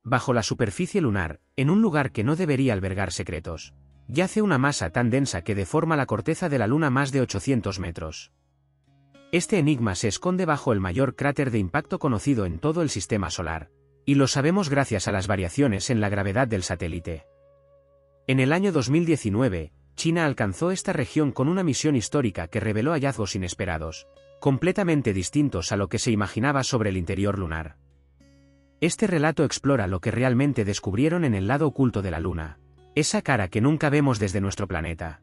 bajo la superficie lunar, en un lugar que no debería albergar secretos, yace una masa tan densa que deforma la corteza de la Luna más de 800 metros. Este enigma se esconde bajo el mayor cráter de impacto conocido en todo el sistema solar, y lo sabemos gracias a las variaciones en la gravedad del satélite. En el año 2019, China alcanzó esta región con una misión histórica que reveló hallazgos inesperados, completamente distintos a lo que se imaginaba sobre el interior lunar. Este relato explora lo que realmente descubrieron en el lado oculto de la Luna, esa cara que nunca vemos desde nuestro planeta.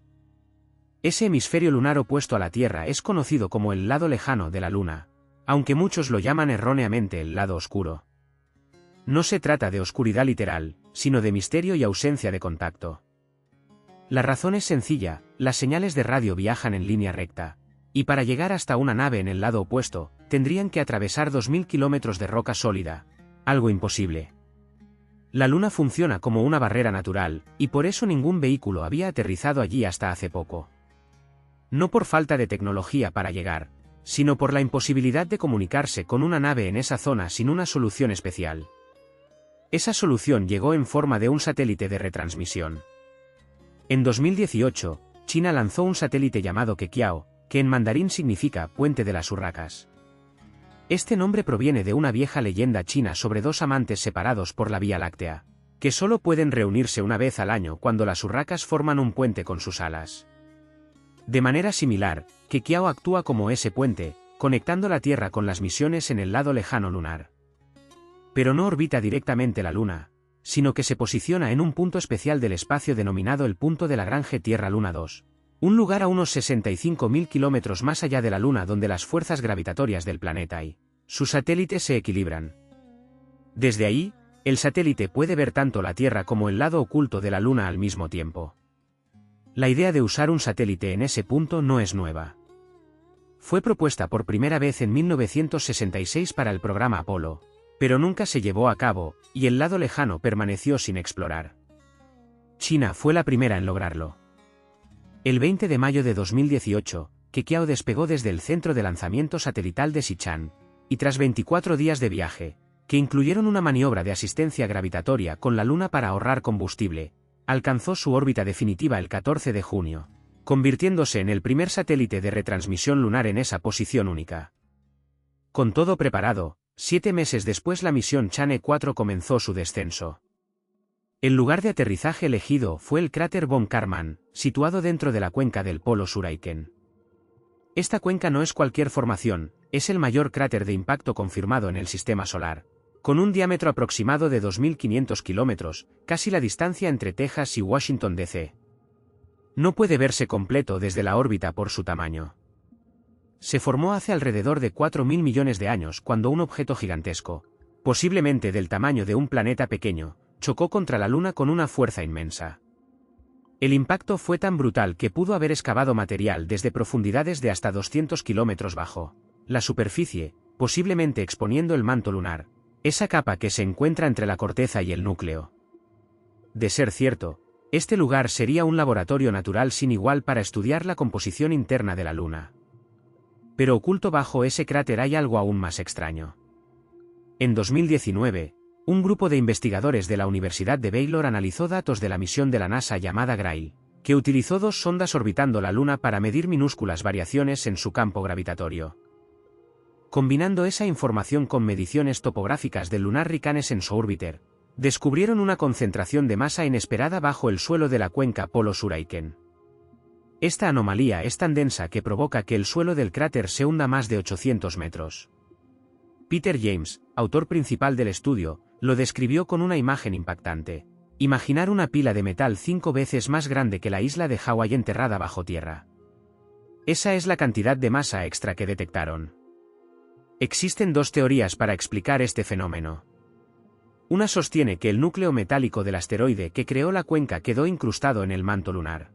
Ese hemisferio lunar opuesto a la Tierra es conocido como el lado lejano de la Luna, aunque muchos lo llaman erróneamente el lado oscuro. No se trata de oscuridad literal, sino de misterio y ausencia de contacto. La razón es sencilla: las señales de radio viajan en línea recta, y para llegar hasta una nave en el lado opuesto, tendrían que atravesar 2000 kilómetros de roca sólida, algo imposible. La Luna funciona como una barrera natural, y por eso ningún vehículo había aterrizado allí hasta hace poco. No por falta de tecnología para llegar, sino por la imposibilidad de comunicarse con una nave en esa zona sin una solución especial. Esa solución llegó en forma de un satélite de retransmisión. En 2018, China lanzó un satélite llamado Queqiao, que en mandarín significa puente de las urracas. Este nombre proviene de una vieja leyenda china sobre dos amantes separados por la Vía Láctea, que solo pueden reunirse una vez al año cuando las urracas forman un puente con sus alas. De manera similar, Queqiao actúa como ese puente, conectando la Tierra con las misiones en el lado lejano lunar. Pero no orbita directamente la Luna, sino que se posiciona en un punto especial del espacio denominado el punto de Lagrange Tierra-Luna 2, un lugar a unos 65.000 kilómetros más allá de la Luna donde las fuerzas gravitatorias del planeta y sus satélites se equilibran. Desde ahí, el satélite puede ver tanto la Tierra como el lado oculto de la Luna al mismo tiempo. La idea de usar un satélite en ese punto no es nueva. Fue propuesta por primera vez en 1966 para el programa Apolo, pero nunca se llevó a cabo, y el lado lejano permaneció sin explorar. China fue la primera en lograrlo. El 20 de mayo de 2018, Queqiao despegó desde el centro de lanzamiento satelital de Xichang, y tras 24 días de viaje, que incluyeron una maniobra de asistencia gravitatoria con la Luna para ahorrar combustible, alcanzó su órbita definitiva el 14 de junio, convirtiéndose en el primer satélite de retransmisión lunar en esa posición única. Con todo preparado, 7 meses después la misión Chang'e 4 comenzó su descenso. El lugar de aterrizaje elegido fue el cráter von Karman, situado dentro de la cuenca del Polo Suraiken. Esta cuenca no es cualquier formación, es el mayor cráter de impacto confirmado en el sistema solar, con un diámetro aproximado de 2.500 kilómetros, casi la distancia entre Texas y Washington D.C. No puede verse completo desde la órbita por su tamaño. Se formó hace alrededor de 4.000 millones de años cuando un objeto gigantesco, posiblemente del tamaño de un planeta pequeño, chocó contra la Luna con una fuerza inmensa. El impacto fue tan brutal que pudo haber excavado material desde profundidades de hasta 200 kilómetros bajo la superficie, posiblemente exponiendo el manto lunar, esa capa que se encuentra entre la corteza y el núcleo. De ser cierto, este lugar sería un laboratorio natural sin igual para estudiar la composición interna de la Luna. Pero oculto bajo ese cráter hay algo aún más extraño. En 2019, un grupo de investigadores de la Universidad de Baylor analizó datos de la misión de la NASA llamada Grail, que utilizó dos sondas orbitando la Luna para medir minúsculas variaciones en su campo gravitatorio. Combinando esa información con mediciones topográficas del Lunar Reconnaissance Orbiter, descubrieron una concentración de masa inesperada bajo el suelo de la cuenca Polo Suraiken. Esta anomalía es tan densa que provoca que el suelo del cráter se hunda más de 800 metros. Peter James, autor principal del estudio, lo describió con una imagen impactante. Imaginar una pila de metal 5 veces más grande que la isla de Hawái enterrada bajo tierra. Esa es la cantidad de masa extra que detectaron. Existen dos teorías para explicar este fenómeno. Una sostiene que el núcleo metálico del asteroide que creó la cuenca quedó incrustado en el manto lunar.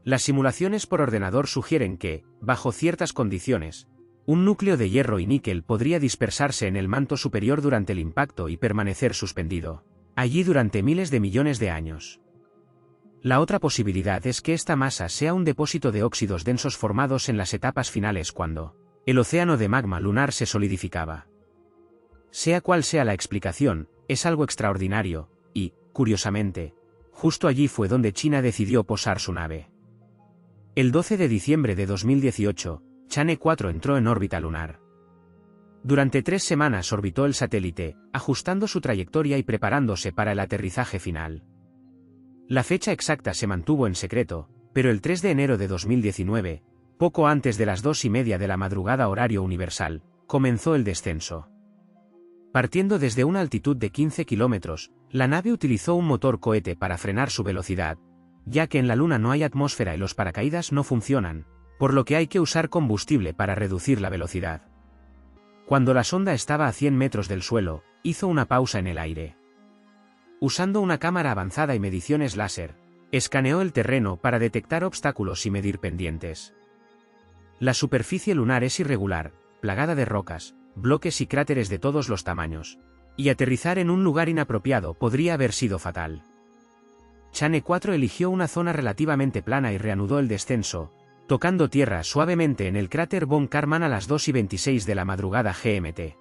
Las simulaciones por ordenador sugieren que, bajo ciertas condiciones, un núcleo de hierro y níquel podría dispersarse en el manto superior durante el impacto y permanecer suspendido allí durante miles de millones de años. La otra posibilidad es que esta masa sea un depósito de óxidos densos formados en las etapas finales cuando el océano de magma lunar se solidificaba. Sea cual sea la explicación, es algo extraordinario, y, curiosamente, justo allí fue donde China decidió posar su nave. El 12 de diciembre de 2018, Chang'e 4 entró en órbita lunar. Durante 3 semanas orbitó el satélite, ajustando su trayectoria y preparándose para el aterrizaje final. La fecha exacta se mantuvo en secreto, pero el 3 de enero de 2019, poco antes de las 2:30 de la madrugada horario universal, comenzó el descenso. Partiendo desde una altitud de 15 kilómetros, la nave utilizó un motor cohete para frenar su velocidad, ya que en la Luna no hay atmósfera y los paracaídas no funcionan, por lo que hay que usar combustible para reducir la velocidad. Cuando la sonda estaba a 100 metros del suelo, hizo una pausa en el aire. Usando una cámara avanzada y mediciones láser, escaneó el terreno para detectar obstáculos y medir pendientes. La superficie lunar es irregular, plagada de rocas, bloques y cráteres de todos los tamaños, y aterrizar en un lugar inapropiado podría haber sido fatal. Chang'e 4 eligió una zona relativamente plana y reanudó el descenso, tocando tierra suavemente en el cráter von Karman a las 2:26 de la madrugada GMT.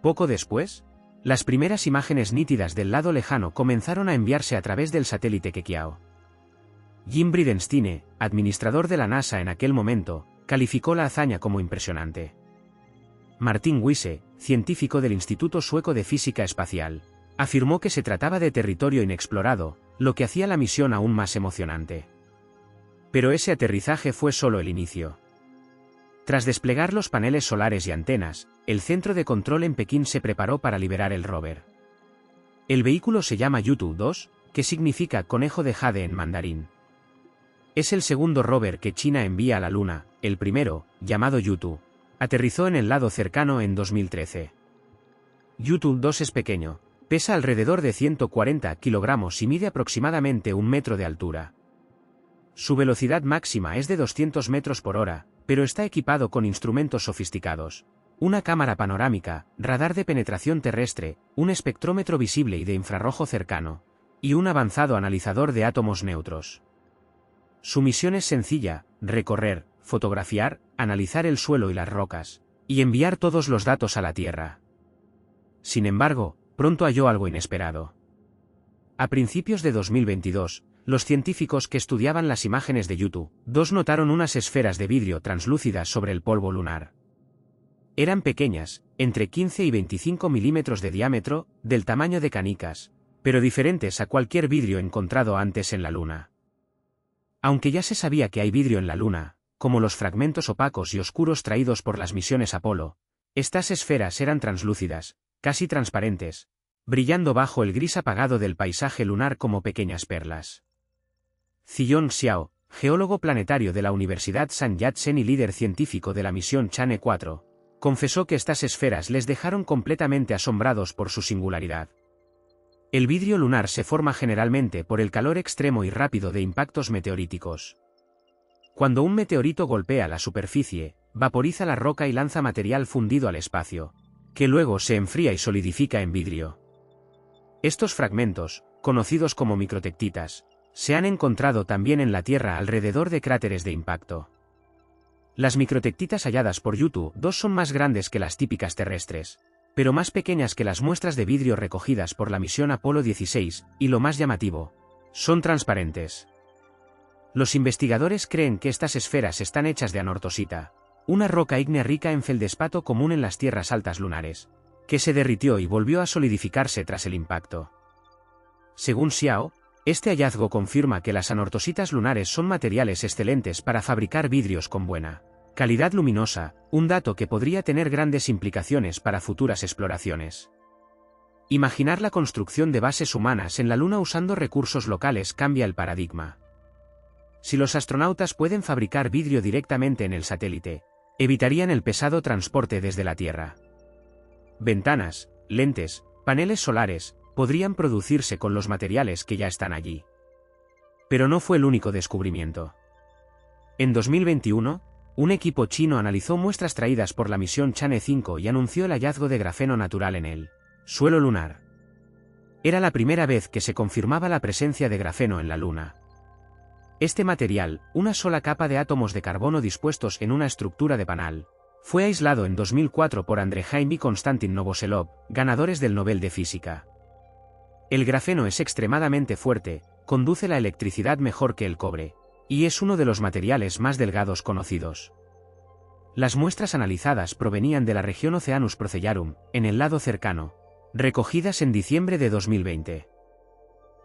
Poco después, las primeras imágenes nítidas del lado lejano comenzaron a enviarse a través del satélite Kekiao. Jim Bridenstine, administrador de la NASA en aquel momento, calificó la hazaña como impresionante. Martin Wiese, científico del Instituto Sueco de Física Espacial, afirmó que se trataba de territorio inexplorado, lo que hacía la misión aún más emocionante. Pero ese aterrizaje fue solo el inicio. Tras desplegar los paneles solares y antenas, el centro de control en Pekín se preparó para liberar el rover. El vehículo se llama Yutu 2, que significa conejo de jade en mandarín. Es el segundo rover que China envía a la Luna. El primero, llamado Yutu, aterrizó en el lado cercano en 2013. Yutu 2 es pequeño, pesa alrededor de 140 kilogramos y mide aproximadamente 1 metro de altura. Su velocidad máxima es de 200 metros por hora, pero está equipado con instrumentos sofisticados: una cámara panorámica, radar de penetración terrestre, un espectrómetro visible y de infrarrojo cercano, y un avanzado analizador de átomos neutros. Su misión es sencilla: recorrer, fotografiar, analizar el suelo y las rocas, y enviar todos los datos a la Tierra. Sin embargo, pronto halló algo inesperado. A principios de 2022, los científicos que estudiaban las imágenes de Yutu 2 notaron unas esferas de vidrio translúcidas sobre el polvo lunar. Eran pequeñas, entre 15 y 25 milímetros de diámetro, del tamaño de canicas, pero diferentes a cualquier vidrio encontrado antes en la Luna. Aunque ya se sabía que hay vidrio en la Luna, como los fragmentos opacos y oscuros traídos por las misiones Apolo, estas esferas eran translúcidas, casi transparentes, brillando bajo el gris apagado del paisaje lunar como pequeñas perlas. Ziyong Xiao, geólogo planetario de la Universidad Sun Yat-sen y líder científico de la misión Chang'e 4, confesó que estas esferas les dejaron completamente asombrados por su singularidad. El vidrio lunar se forma generalmente por el calor extremo y rápido de impactos meteoríticos. Cuando un meteorito golpea la superficie, vaporiza la roca y lanza material fundido al espacio, que luego se enfría y solidifica en vidrio. Estos fragmentos, conocidos como microtectitas, se han encontrado también en la Tierra alrededor de cráteres de impacto. Las microtectitas halladas por Yutu 2 son más grandes que las típicas terrestres, pero más pequeñas que las muestras de vidrio recogidas por la misión Apolo 16, y lo más llamativo, son transparentes. Los investigadores creen que estas esferas están hechas de anortosita, una roca ígnea rica en feldespato común en las tierras altas lunares, que se derritió y volvió a solidificarse tras el impacto. Según Xiao, este hallazgo confirma que las anortositas lunares son materiales excelentes para fabricar vidrios con buena calidad luminosa, un dato que podría tener grandes implicaciones para futuras exploraciones. Imaginar la construcción de bases humanas en la Luna usando recursos locales cambia el paradigma. Si los astronautas pueden fabricar vidrio directamente en el satélite, evitarían el pesado transporte desde la Tierra. Ventanas, lentes, paneles solares, podrían producirse con los materiales que ya están allí. Pero no fue el único descubrimiento. En 2021, un equipo chino analizó muestras traídas por la misión Chang'e 5 y anunció el hallazgo de grafeno natural en el suelo lunar. Era la primera vez que se confirmaba la presencia de grafeno en la Luna. Este material, una sola capa de átomos de carbono dispuestos en una estructura de panal, Fue aislado en 2004 por Andrei y Konstantin Novoselov, ganadores del Nobel de Física. El grafeno es extremadamente fuerte, conduce la electricidad mejor que el cobre, y es uno de los materiales más delgados conocidos. Las muestras analizadas provenían de la región Oceanus Procellarum, en el lado cercano, recogidas en diciembre de 2020.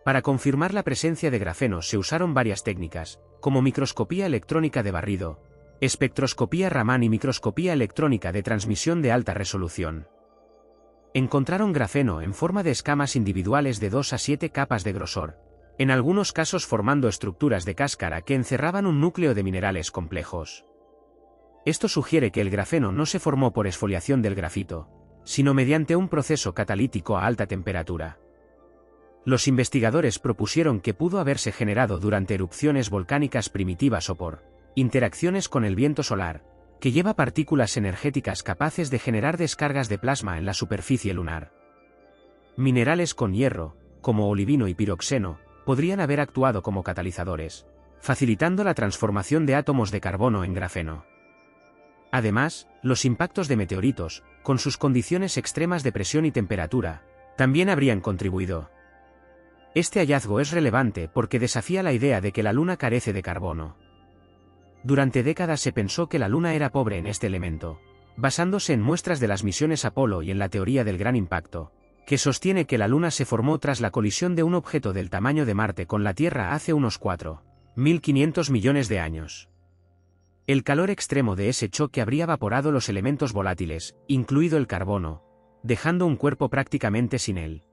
Para confirmar la presencia de grafeno se usaron varias técnicas, como microscopía electrónica de barrido, espectroscopía Raman y microscopía electrónica de transmisión de alta resolución. Encontraron grafeno en forma de escamas individuales de 2 a 7 capas de grosor, en algunos casos formando estructuras de cáscara que encerraban un núcleo de minerales complejos. Esto sugiere que el grafeno no se formó por exfoliación del grafito, sino mediante un proceso catalítico a alta temperatura. Los investigadores propusieron que pudo haberse generado durante erupciones volcánicas primitivas o por interacciones con el viento solar, que lleva partículas energéticas capaces de generar descargas de plasma en la superficie lunar. Minerales con hierro, como olivino y piroxeno, podrían haber actuado como catalizadores, facilitando la transformación de átomos de carbono en grafeno. Además, los impactos de meteoritos, con sus condiciones extremas de presión y temperatura, también habrían contribuido. Este hallazgo es relevante porque desafía la idea de que la Luna carece de carbono. Durante décadas se pensó que la Luna era pobre en este elemento, basándose en muestras de las misiones Apolo y en la teoría del gran impacto, que sostiene que la Luna se formó tras la colisión de un objeto del tamaño de Marte con la Tierra hace unos 4.500 millones de años. El calor extremo de ese choque habría evaporado los elementos volátiles, incluido el carbono, dejando un cuerpo prácticamente sin él.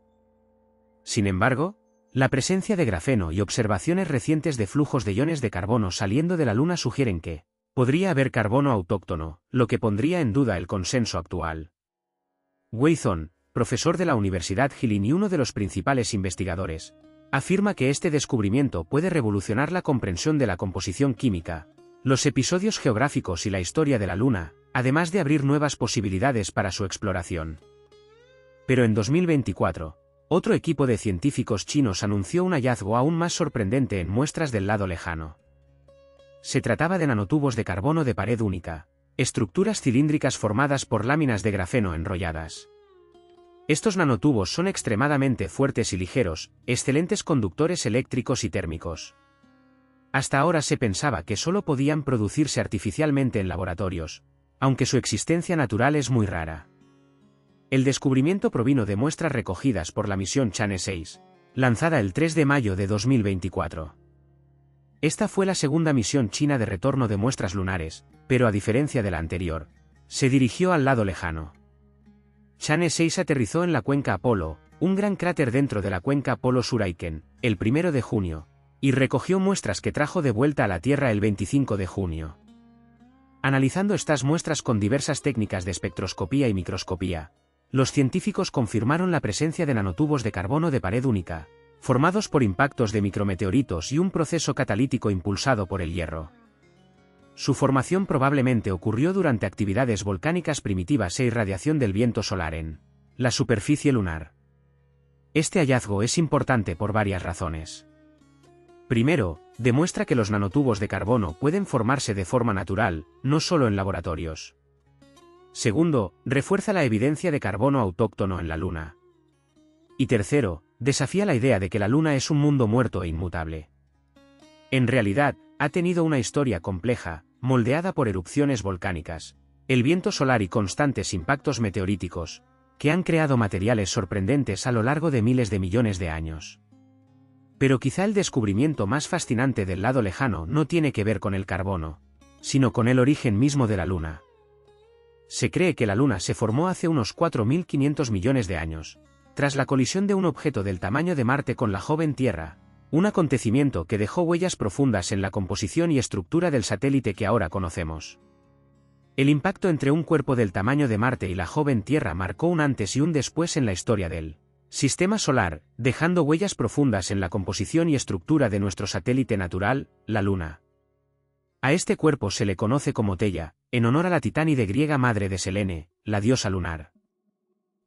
Sin embargo, la presencia de grafeno y observaciones recientes de flujos de iones de carbono saliendo de la Luna sugieren que podría haber carbono autóctono, lo que pondría en duda el consenso actual. Wei Zhong, profesor de la Universidad Jilin y uno de los principales investigadores, afirma que este descubrimiento puede revolucionar la comprensión de la composición química, los episodios geográficos y la historia de la Luna, además de abrir nuevas posibilidades para su exploración. Pero en 2024, otro equipo de científicos chinos anunció un hallazgo aún más sorprendente en muestras del lado lejano. Se trataba de nanotubos de carbono de pared única, estructuras cilíndricas formadas por láminas de grafeno enrolladas. Estos nanotubos son extremadamente fuertes y ligeros, excelentes conductores eléctricos y térmicos. Hasta ahora se pensaba que solo podían producirse artificialmente en laboratorios, aunque su existencia natural es muy rara. El descubrimiento provino de muestras recogidas por la misión Chang'e 6, lanzada el 3 de mayo de 2024. Esta fue la segunda misión china de retorno de muestras lunares, pero a diferencia de la anterior, se dirigió al lado lejano. Chang'e 6 aterrizó en la cuenca Apolo, un gran cráter dentro de la cuenca Apolo-Suraiken, el 1 de junio, y recogió muestras que trajo de vuelta a la Tierra el 25 de junio. Analizando estas muestras con diversas técnicas de espectroscopía y microscopía, los científicos confirmaron la presencia de nanotubos de carbono de pared única, formados por impactos de micrometeoritos y un proceso catalítico impulsado por el hierro. Su formación probablemente ocurrió durante actividades volcánicas primitivas e irradiación del viento solar en la superficie lunar. Este hallazgo es importante por varias razones. Primero, demuestra que los nanotubos de carbono pueden formarse de forma natural, no solo en laboratorios. Segundo, refuerza la evidencia de carbono autóctono en la Luna. Y tercero, desafía la idea de que la Luna es un mundo muerto e inmutable. En realidad, ha tenido una historia compleja, moldeada por erupciones volcánicas, el viento solar y constantes impactos meteoríticos, que han creado materiales sorprendentes a lo largo de miles de millones de años. Pero quizá el descubrimiento más fascinante del lado lejano no tiene que ver con el carbono, sino con el origen mismo de la Luna. Se cree que la Luna se formó hace unos 4.500 millones de años, tras la colisión de un objeto del tamaño de Marte con la joven Tierra, un acontecimiento que dejó huellas profundas en la composición y estructura del satélite que ahora conocemos. El impacto entre un cuerpo del tamaño de Marte y la joven Tierra marcó un antes y un después en la historia del sistema solar, dejando huellas profundas en la composición y estructura de nuestro satélite natural, la Luna. A este cuerpo se le conoce como Theia, en honor a la titánide griega madre de Selene, la diosa lunar.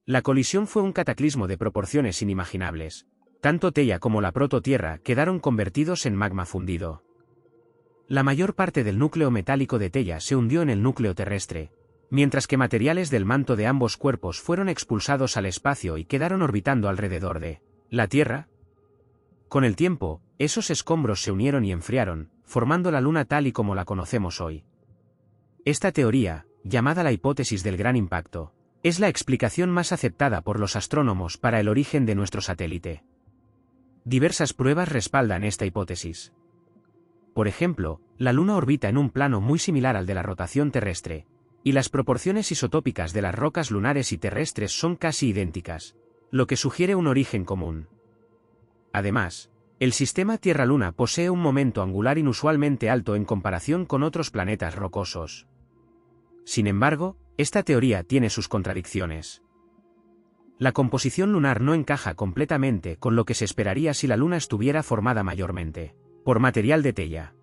La colisión fue un cataclismo de proporciones inimaginables. Tanto Theia como la prototierra quedaron convertidos en magma fundido. La mayor parte del núcleo metálico de Theia se hundió en el núcleo terrestre, mientras que materiales del manto de ambos cuerpos fueron expulsados al espacio y quedaron orbitando alrededor de la Tierra. Con el tiempo, esos escombros se unieron y enfriaron, formando la Luna tal y como la conocemos hoy. Esta teoría, llamada la hipótesis del gran impacto, es la explicación más aceptada por los astrónomos para el origen de nuestro satélite. Diversas pruebas respaldan esta hipótesis. Por ejemplo, la Luna orbita en un plano muy similar al de la rotación terrestre, y las proporciones isotópicas de las rocas lunares y terrestres son casi idénticas, lo que sugiere un origen común. Además, el sistema Tierra-Luna posee un momento angular inusualmente alto en comparación con otros planetas rocosos. Sin embargo, esta teoría tiene sus contradicciones. La composición lunar no encaja completamente con lo que se esperaría si la Luna estuviera formada mayormente por material de Theia.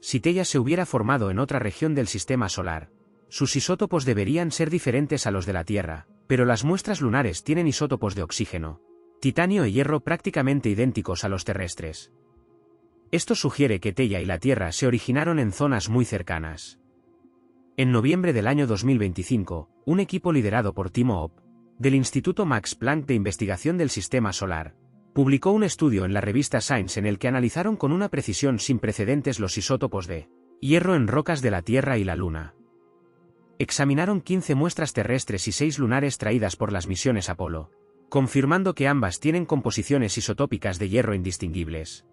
Si Theia se hubiera formado en otra región del sistema solar, sus isótopos deberían ser diferentes a los de la Tierra, pero las muestras lunares tienen isótopos de oxígeno, titanio y hierro prácticamente idénticos a los terrestres. Esto sugiere que Theia y la Tierra se originaron en zonas muy cercanas. En noviembre del año 2025, un equipo liderado por Timo Opp, del Instituto Max Planck de Investigación del Sistema Solar, publicó un estudio en la revista Science en el que analizaron con una precisión sin precedentes los isótopos de hierro en rocas de la Tierra y la Luna. Examinaron 15 muestras terrestres y 6 lunares traídas por las misiones Apolo, confirmando que ambas tienen composiciones isotópicas de hierro indistinguibles.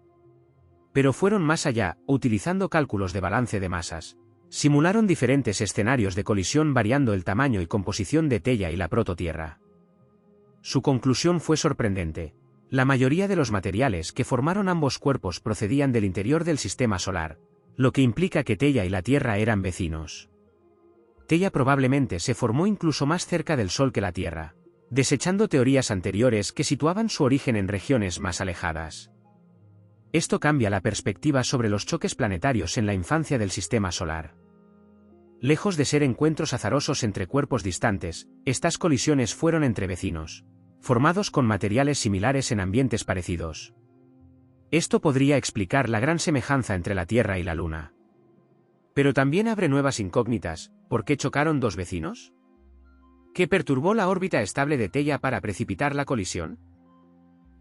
Pero fueron más allá, utilizando cálculos de balance de masas. Simularon diferentes escenarios de colisión variando el tamaño y composición de Theia y la prototierra. Su conclusión fue sorprendente. La mayoría de los materiales que formaron ambos cuerpos procedían del interior del sistema solar, lo que implica que Theia y la Tierra eran vecinos. Theia probablemente se formó incluso más cerca del Sol que la Tierra, desechando teorías anteriores que situaban su origen en regiones más alejadas. Esto cambia la perspectiva sobre los choques planetarios en la infancia del sistema solar. Lejos de ser encuentros azarosos entre cuerpos distantes, estas colisiones fueron entre vecinos, formados con materiales similares en ambientes parecidos. Esto podría explicar la gran semejanza entre la Tierra y la Luna. Pero también abre nuevas incógnitas. ¿Por qué chocaron dos vecinos? ¿Qué perturbó la órbita estable de Theia para precipitar la colisión?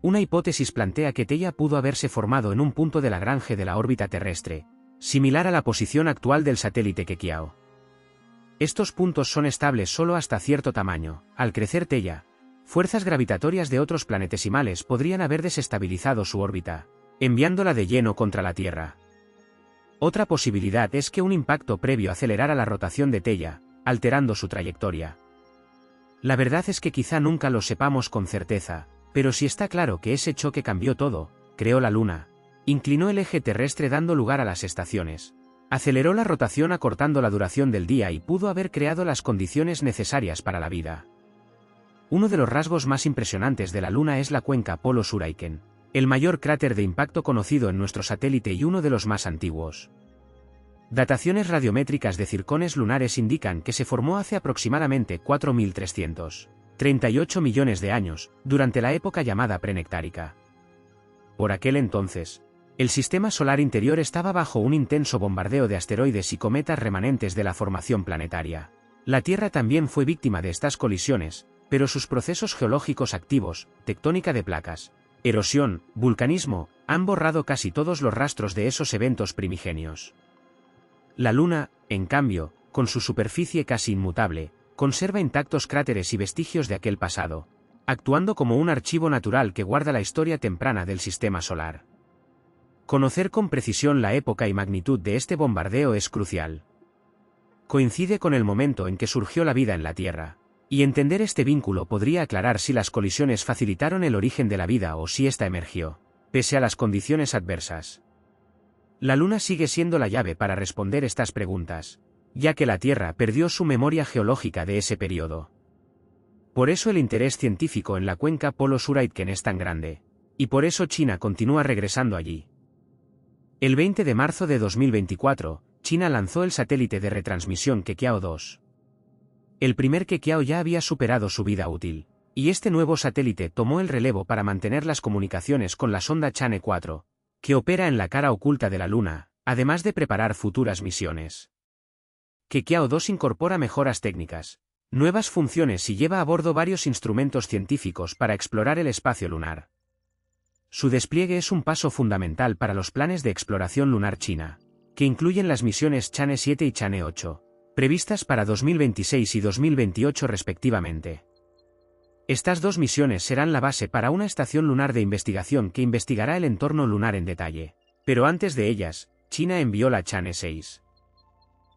Una hipótesis plantea que Theia pudo haberse formado en un punto de Lagrange de la órbita terrestre, similar a la posición actual del satélite Kekiao. Estos puntos son estables solo hasta cierto tamaño. Al crecer Theia, fuerzas gravitatorias de otros planetesimales podrían haber desestabilizado su órbita, enviándola de lleno contra la Tierra. Otra posibilidad es que un impacto previo acelerara la rotación de Theia, alterando su trayectoria. La verdad es que quizá nunca lo sepamos con certeza, pero sí está claro que ese choque cambió todo. Creó la Luna, inclinó el eje terrestre dando lugar a las estaciones, aceleró la rotación acortando la duración del día y pudo haber creado las condiciones necesarias para la vida. Uno de los rasgos más impresionantes de la Luna es la cuenca Polo-Suraiken, el mayor cráter de impacto conocido en nuestro satélite y uno de los más antiguos. Dataciones radiométricas de circones lunares indican que se formó hace aproximadamente 4.338 millones de años, durante la época llamada prenectárica. Por aquel entonces, el sistema solar interior estaba bajo un intenso bombardeo de asteroides y cometas remanentes de la formación planetaria. La Tierra también fue víctima de estas colisiones, pero sus procesos geológicos activos, tectónica de placas, erosión, vulcanismo, han borrado casi todos los rastros de esos eventos primigenios. La Luna, en cambio, con su superficie casi inmutable, conserva intactos cráteres y vestigios de aquel pasado, actuando como un archivo natural que guarda la historia temprana del sistema solar. Conocer con precisión la época y magnitud de este bombardeo es crucial. Coincide con el momento en que surgió la vida en la Tierra, y entender este vínculo podría aclarar si las colisiones facilitaron el origen de la vida o si ésta emergió, pese a las condiciones adversas. La Luna sigue siendo la llave para responder estas preguntas, ya que la Tierra perdió su memoria geológica de ese periodo. Por eso el interés científico en la cuenca Polo-Suraiken es tan grande, y por eso China continúa regresando allí. El 20 de marzo de 2024, China lanzó el satélite de retransmisión Kekiao 2. El primer Kekiao ya había superado su vida útil, y este nuevo satélite tomó el relevo para mantener las comunicaciones con la sonda Chang'e 4, que opera en la cara oculta de la Luna, además de preparar futuras misiones. que Kiao-2 incorpora mejoras técnicas, nuevas funciones y lleva a bordo varios instrumentos científicos para explorar el espacio lunar. Su despliegue es un paso fundamental para los planes de exploración lunar china, que incluyen las misiones Chang'e 7 y Chang'e 8, previstas para 2026 y 2028 respectivamente. Estas dos misiones serán la base para una estación lunar de investigación que investigará el entorno lunar en detalle. Pero antes de ellas, China envió la Chang'e 6.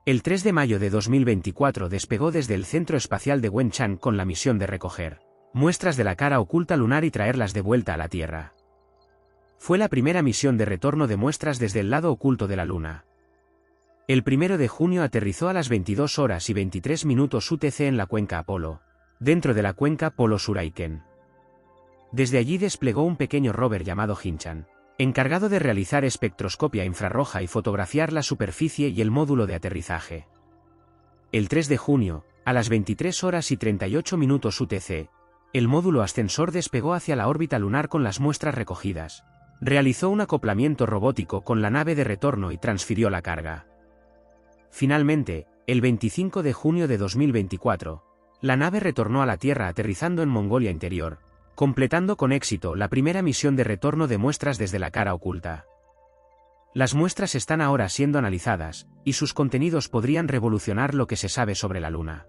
El 3 de mayo de 2024 despegó desde el Centro Espacial de Wenchang con la misión de recoger muestras de la cara oculta lunar y traerlas de vuelta a la Tierra. Fue la primera misión de retorno de muestras desde el lado oculto de la Luna. El 1 de junio aterrizó a las 22 horas y 23 minutos UTC en la cuenca Apolo, dentro de la cuenca Polo-Suraiken. Desde allí desplegó un pequeño rover llamado Hinchan, encargado de realizar espectroscopia infrarroja y fotografiar la superficie y el módulo de aterrizaje. El 3 de junio, a las 23 horas y 38 minutos UTC, el módulo ascensor despegó hacia la órbita lunar con las muestras recogidas, realizó un acoplamiento robótico con la nave de retorno y transfirió la carga. Finalmente, el 25 de junio de 2024, la nave retornó a la Tierra aterrizando en Mongolia Interior, completando con éxito la primera misión de retorno de muestras desde la cara oculta. Las muestras están ahora siendo analizadas, y sus contenidos podrían revolucionar lo que se sabe sobre la Luna.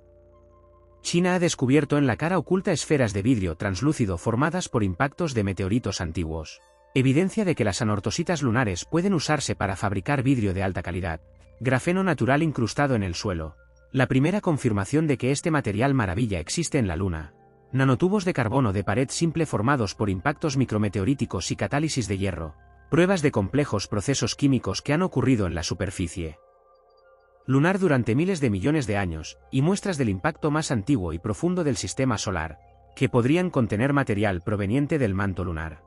China ha descubierto en la cara oculta esferas de vidrio translúcido formadas por impactos de meteoritos antiguos, evidencia de que las anortositas lunares pueden usarse para fabricar vidrio de alta calidad, grafeno natural incrustado en el suelo, la primera confirmación de que este material maravilla existe en la Luna. Nanotubos de carbono de pared simple formados por impactos micrometeoríticos y catálisis de hierro, pruebas de complejos procesos químicos que han ocurrido en la superficie lunar durante miles de millones de años, y muestras del impacto más antiguo y profundo del sistema solar, que podrían contener material proveniente del manto lunar.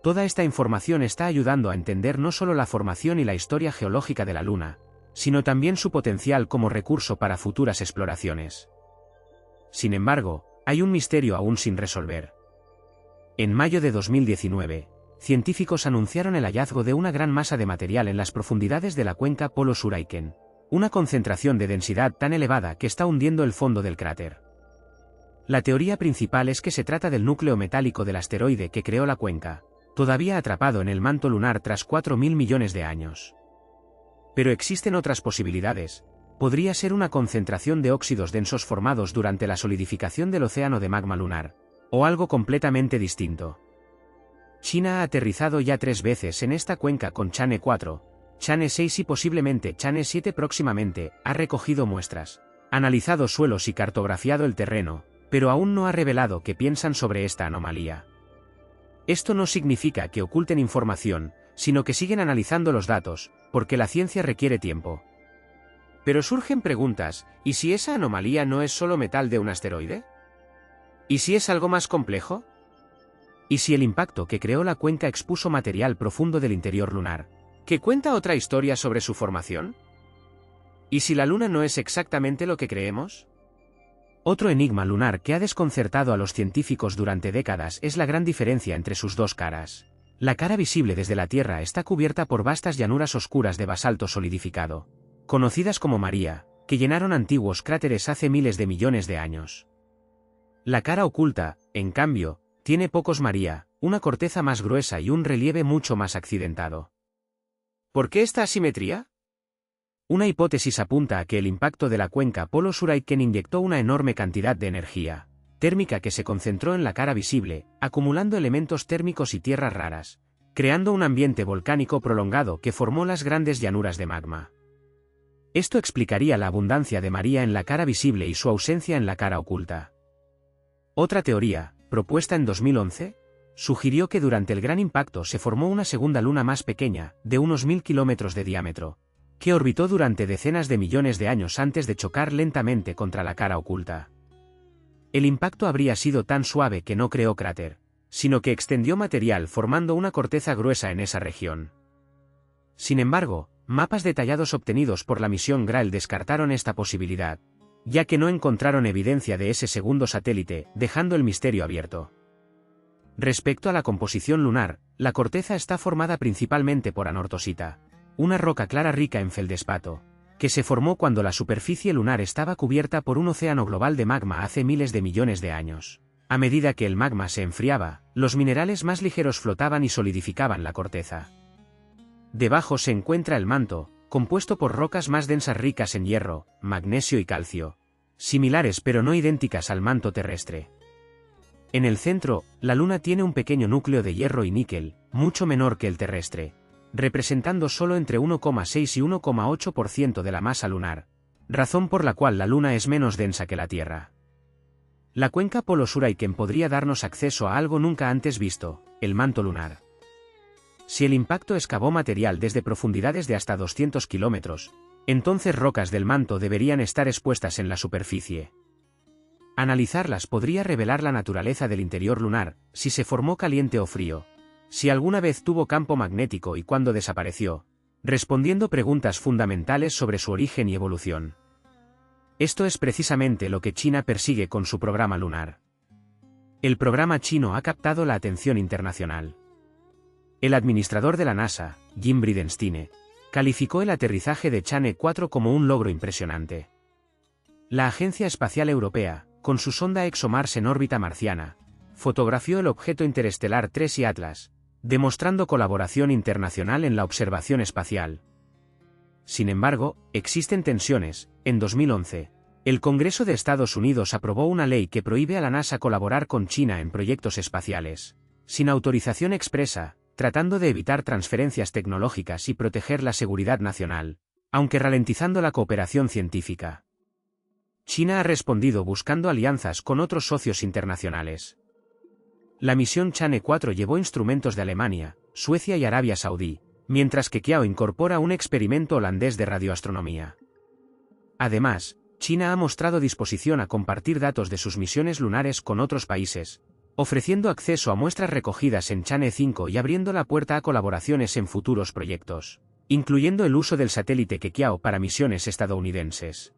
Toda esta información está ayudando a entender no solo la formación y la historia geológica de la Luna, sino también su potencial como recurso para futuras exploraciones. Sin embargo, hay un misterio aún sin resolver. En mayo de 2019, científicos anunciaron el hallazgo de una gran masa de material en las profundidades de la cuenca Polo-Suraiken, una concentración de densidad tan elevada que está hundiendo el fondo del cráter. La teoría principal es que se trata del núcleo metálico del asteroide que creó la cuenca, todavía atrapado en el manto lunar tras 4.000 millones de años. Pero existen otras posibilidades. Podría ser una concentración de óxidos densos formados durante la solidificación del océano de magma lunar, o algo completamente distinto. China ha aterrizado ya 3 veces en esta cuenca con Chang'e 4, Chang'e 6 y posiblemente Chang'e 7 próximamente, ha recogido muestras, analizado suelos y cartografiado el terreno, pero aún no ha revelado qué piensan sobre esta anomalía. Esto no significa que oculten información, sino que siguen analizando los datos, porque la ciencia requiere tiempo. Pero surgen preguntas, ¿y si esa anomalía no es solo metal de un asteroide? ¿Y si es algo más complejo? ¿Y si el impacto que creó la cuenca expuso material profundo del interior lunar, que cuenta otra historia sobre su formación? ¿Y si la Luna no es exactamente lo que creemos? Otro enigma lunar que ha desconcertado a los científicos durante décadas es la gran diferencia entre sus dos caras. La cara visible desde la Tierra está cubierta por vastas llanuras oscuras de basalto solidificado, conocidas como María, que llenaron antiguos cráteres hace miles de millones de años. La cara oculta, en cambio, tiene pocos María, una corteza más gruesa y un relieve mucho más accidentado. ¿Por qué esta asimetría? Una hipótesis apunta a que el impacto de la cuenca Polo-Suraiken inyectó una enorme cantidad de energía térmica que se concentró en la cara visible, acumulando elementos térmicos y tierras raras, creando un ambiente volcánico prolongado que formó las grandes llanuras de magma. Esto explicaría la abundancia de María en la cara visible y su ausencia en la cara oculta. Otra teoría, propuesta en 2011, sugirió que durante el gran impacto se formó una segunda luna más pequeña, de unos 1000 kilómetros de diámetro, que orbitó durante decenas de millones de años antes de chocar lentamente contra la cara oculta. El impacto habría sido tan suave que no creó cráter, sino que extendió material formando una corteza gruesa en esa región. Sin embargo, mapas detallados obtenidos por la misión Graal descartaron esta posibilidad, ya que no encontraron evidencia de ese segundo satélite, dejando el misterio abierto. Respecto a la composición lunar, la corteza está formada principalmente por anortosita, una roca clara rica en feldespato, que se formó cuando la superficie lunar estaba cubierta por un océano global de magma hace miles de millones de años. A medida que el magma se enfriaba, los minerales más ligeros flotaban y solidificaban la corteza. Debajo se encuentra el manto, compuesto por rocas más densas ricas en hierro, magnesio y calcio, similares pero no idénticas al manto terrestre. En el centro, la Luna tiene un pequeño núcleo de hierro y níquel, mucho menor que el terrestre, representando solo entre 1,6 y 1,8% de la masa lunar, razón por la cual la Luna es menos densa que la Tierra. La cuenca Polo-Suraiken podría darnos acceso a algo nunca antes visto, el manto lunar. Si el impacto excavó material desde profundidades de hasta 200 kilómetros, entonces rocas del manto deberían estar expuestas en la superficie. Analizarlas podría revelar la naturaleza del interior lunar, si se formó caliente o frío, si alguna vez tuvo campo magnético y cuándo desapareció, respondiendo preguntas fundamentales sobre su origen y evolución. Esto es precisamente lo que China persigue con su programa lunar. El programa chino ha captado la atención internacional. El administrador de la NASA, Jim Bridenstine, calificó el aterrizaje de Chang'e 4 como un logro impresionante. La Agencia Espacial Europea, con su sonda ExoMars en órbita marciana, fotografió el objeto interestelar 3 y Atlas, demostrando colaboración internacional en la observación espacial. Sin embargo, existen tensiones. En 2011, el Congreso de Estados Unidos aprobó una ley que prohíbe a la NASA colaborar con China en proyectos espaciales, sin autorización expresa, tratando de evitar transferencias tecnológicas y proteger la seguridad nacional, aunque ralentizando la cooperación científica. China ha respondido buscando alianzas con otros socios internacionales. La misión Chang'e 4 llevó instrumentos de Alemania, Suecia y Arabia Saudí, mientras que Kiao incorpora un experimento holandés de radioastronomía. Además, China ha mostrado disposición a compartir datos de sus misiones lunares con otros países, ofreciendo acceso a muestras recogidas en Chang'e 5 y abriendo la puerta a colaboraciones en futuros proyectos, incluyendo el uso del satélite Kiao para misiones estadounidenses.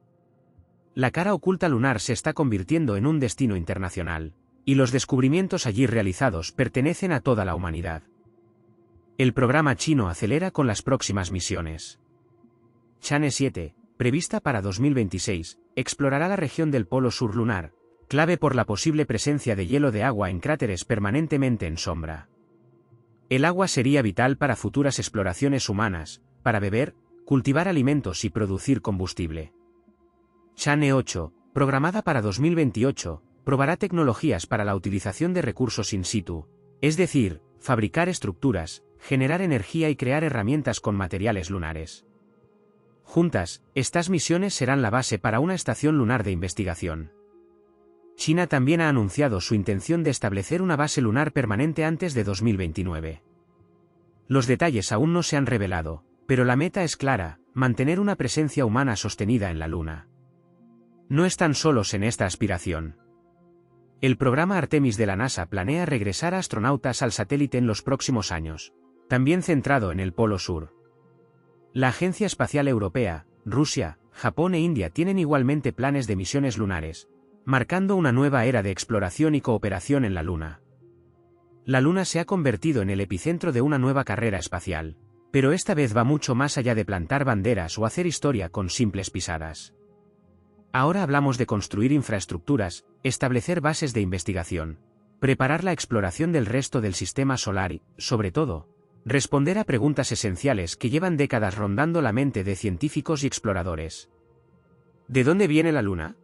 La cara oculta lunar se está convirtiendo en un destino internacional, y los descubrimientos allí realizados pertenecen a toda la humanidad. El programa chino acelera con las próximas misiones. Chang'e 7, prevista para 2026, explorará la región del polo sur lunar, clave por la posible presencia de hielo de agua en cráteres permanentemente en sombra. El agua sería vital para futuras exploraciones humanas, para beber, cultivar alimentos y producir combustible. Chang'e 8, programada para 2028, probará tecnologías para la utilización de recursos in situ, es decir, fabricar estructuras, generar energía y crear herramientas con materiales lunares. Juntas, estas misiones serán la base para una estación lunar de investigación. China también ha anunciado su intención de establecer una base lunar permanente antes de 2029. Los detalles aún no se han revelado, pero la meta es clara: mantener una presencia humana sostenida en la Luna. No están solos en esta aspiración. El programa Artemis de la NASA planea regresar a astronautas al satélite en los próximos años, también centrado en el Polo Sur. La Agencia Espacial Europea, Rusia, Japón e India tienen igualmente planes de misiones lunares, marcando una nueva era de exploración y cooperación en la Luna. La Luna se ha convertido en el epicentro de una nueva carrera espacial, pero esta vez va mucho más allá de plantar banderas o hacer historia con simples pisadas. Ahora hablamos de construir infraestructuras, establecer bases de investigación, preparar la exploración del resto del sistema solar y, sobre todo, responder a preguntas esenciales que llevan décadas rondando la mente de científicos y exploradores. ¿De dónde viene la Luna?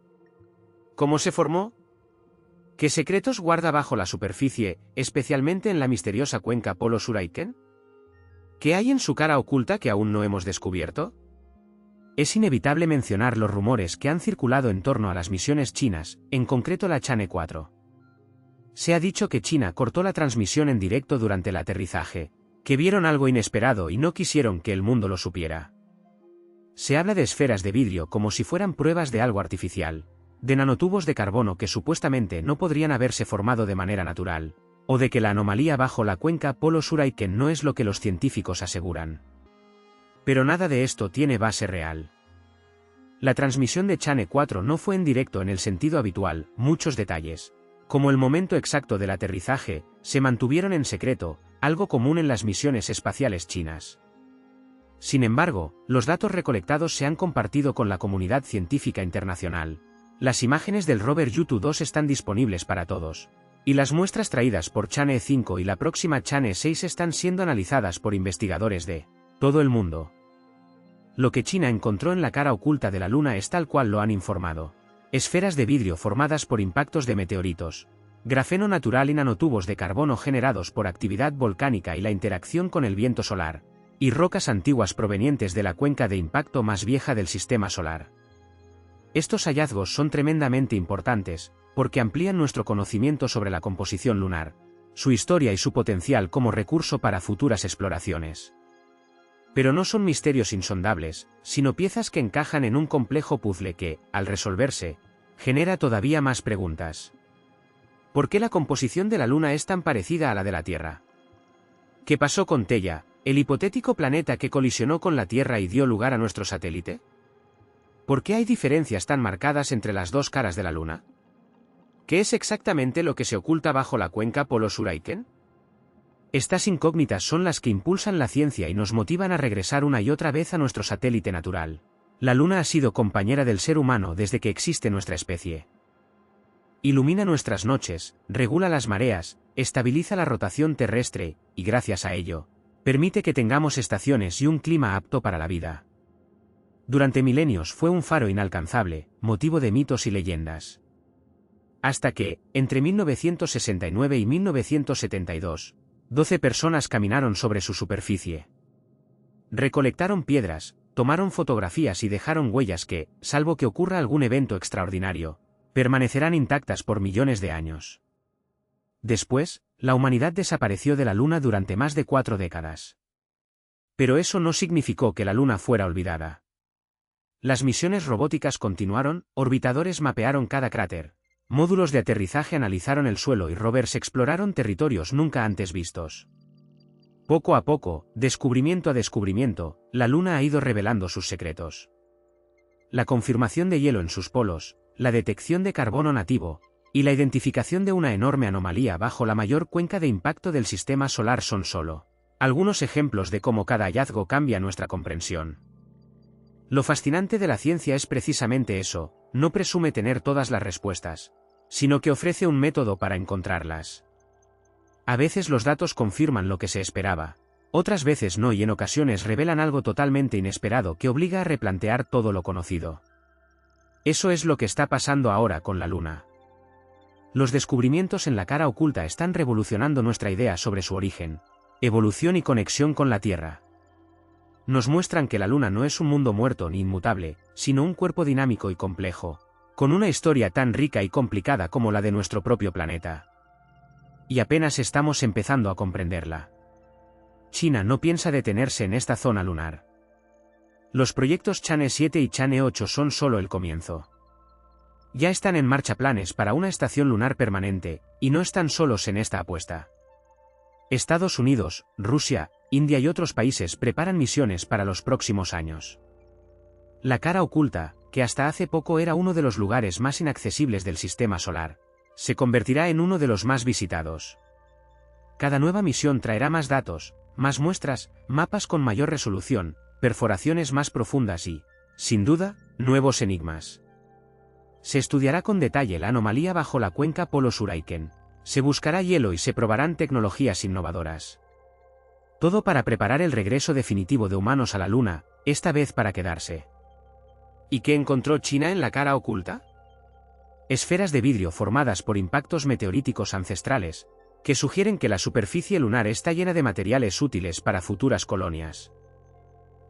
¿Cómo se formó? ¿Qué secretos guarda bajo la superficie, especialmente en la misteriosa cuenca Polo-Suraiken? ¿Qué hay en su cara oculta que aún no hemos descubierto? Es inevitable mencionar los rumores que han circulado en torno a las misiones chinas, en concreto la Chang'e 4. Se ha dicho que China cortó la transmisión en directo durante el aterrizaje, que vieron algo inesperado y no quisieron que el mundo lo supiera. Se habla de esferas de vidrio como si fueran pruebas de algo artificial, de nanotubos de carbono que supuestamente no podrían haberse formado de manera natural, o de que la anomalía bajo la cuenca Polo-Suraiken no es lo que los científicos aseguran. Pero nada de esto tiene base real. La transmisión de Chang'e 4 no fue en directo en el sentido habitual, muchos detalles, como el momento exacto del aterrizaje, se mantuvieron en secreto, algo común en las misiones espaciales chinas. Sin embargo, los datos recolectados se han compartido con la comunidad científica internacional. Las imágenes del rover Yutu-2 están disponibles para todos. Y las muestras traídas por Chang'e 5 y la próxima Chang'e 6 están siendo analizadas por investigadores de todo el mundo. Lo que China encontró en la cara oculta de la Luna es tal cual lo han informado. Esferas de vidrio formadas por impactos de meteoritos, grafeno natural y nanotubos de carbono generados por actividad volcánica y la interacción con el viento solar, y rocas antiguas provenientes de la cuenca de impacto más vieja del sistema solar. Estos hallazgos son tremendamente importantes, porque amplían nuestro conocimiento sobre la composición lunar, su historia y su potencial como recurso para futuras exploraciones. Pero no son misterios insondables, sino piezas que encajan en un complejo puzzle que, al resolverse, genera todavía más preguntas. ¿Por qué la composición de la Luna es tan parecida a la de la Tierra? ¿Qué pasó con Theia, el hipotético planeta que colisionó con la Tierra y dio lugar a nuestro satélite? ¿Por qué hay diferencias tan marcadas entre las dos caras de la Luna? ¿Qué es exactamente lo que se oculta bajo la cuenca Polo-Suraiken? Estas incógnitas son las que impulsan la ciencia y nos motivan a regresar una y otra vez a nuestro satélite natural. La Luna ha sido compañera del ser humano desde que existe nuestra especie. Ilumina nuestras noches, regula las mareas, estabiliza la rotación terrestre, y gracias a ello, permite que tengamos estaciones y un clima apto para la vida. Durante milenios fue un faro inalcanzable, motivo de mitos y leyendas. Hasta que, entre 1969 y 1972, 12 personas caminaron sobre su superficie. Recolectaron piedras, tomaron fotografías y dejaron huellas que, salvo que ocurra algún evento extraordinario, permanecerán intactas por millones de años. Después, la humanidad desapareció de la Luna durante más de 4 décadas. Pero eso no significó que la Luna fuera olvidada. Las misiones robóticas continuaron, orbitadores mapearon cada cráter, módulos de aterrizaje analizaron el suelo y rovers exploraron territorios nunca antes vistos. Poco a poco, descubrimiento a descubrimiento, la Luna ha ido revelando sus secretos. La confirmación de hielo en sus polos, la detección de carbono nativo, y la identificación de una enorme anomalía bajo la mayor cuenca de impacto del sistema solar son solo algunos ejemplos de cómo cada hallazgo cambia nuestra comprensión. Lo fascinante de la ciencia es precisamente eso, no presume tener todas las respuestas, sino que ofrece un método para encontrarlas. A veces los datos confirman lo que se esperaba, otras veces no y en ocasiones revelan algo totalmente inesperado que obliga a replantear todo lo conocido. Eso es lo que está pasando ahora con la Luna. Los descubrimientos en la cara oculta están revolucionando nuestra idea sobre su origen, evolución y conexión con la Tierra. Nos muestran que la Luna no es un mundo muerto ni inmutable, sino un cuerpo dinámico y complejo, con una historia tan rica y complicada como la de nuestro propio planeta. Y apenas estamos empezando a comprenderla. China no piensa detenerse en esta zona lunar. Los proyectos Chang'e 7 y Chang'e 8 son solo el comienzo. Ya están en marcha planes para una estación lunar permanente, y no están solos en esta apuesta. Estados Unidos, Rusia, India y otros países preparan misiones para los próximos años. La cara oculta, que hasta hace poco era uno de los lugares más inaccesibles del sistema solar, se convertirá en uno de los más visitados. Cada nueva misión traerá más datos, más muestras, mapas con mayor resolución, perforaciones más profundas y, sin duda, nuevos enigmas. Se estudiará con detalle la anomalía bajo la cuenca Polo-Suraiken, se buscará hielo y se probarán tecnologías innovadoras. Todo para preparar el regreso definitivo de humanos a la Luna, esta vez para quedarse. ¿Y qué encontró China en la cara oculta? Esferas de vidrio formadas por impactos meteoríticos ancestrales, que sugieren que la superficie lunar está llena de materiales útiles para futuras colonias.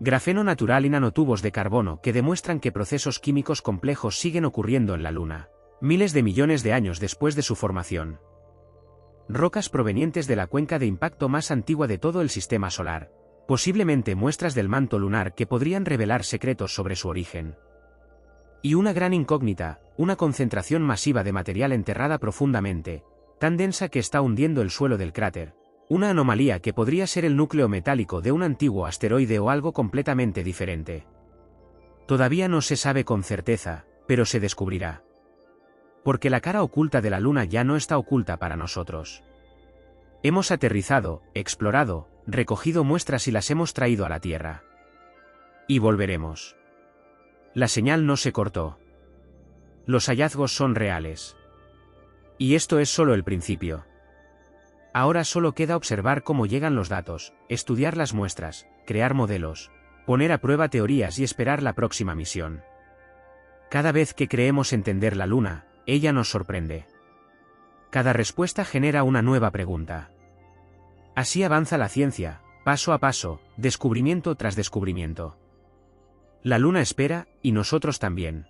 Grafeno natural y nanotubos de carbono que demuestran que procesos químicos complejos siguen ocurriendo en la Luna, miles de millones de años después de su formación. Rocas provenientes de la cuenca de impacto más antigua de todo el sistema solar, posiblemente muestras del manto lunar que podrían revelar secretos sobre su origen. Y una gran incógnita, una concentración masiva de material enterrada profundamente, tan densa que está hundiendo el suelo del cráter, una anomalía que podría ser el núcleo metálico de un antiguo asteroide o algo completamente diferente. Todavía no se sabe con certeza, pero se descubrirá. Porque la cara oculta de la Luna ya no está oculta para nosotros. Hemos aterrizado, explorado, recogido muestras y las hemos traído a la Tierra. Y volveremos. La señal no se cortó. Los hallazgos son reales. Y esto es solo el principio. Ahora solo queda observar cómo llegan los datos, estudiar las muestras, crear modelos, poner a prueba teorías y esperar la próxima misión. Cada vez que creemos entender la Luna, ella nos sorprende. Cada respuesta genera una nueva pregunta. Así avanza la ciencia, paso a paso, descubrimiento tras descubrimiento. La Luna espera, y nosotros también.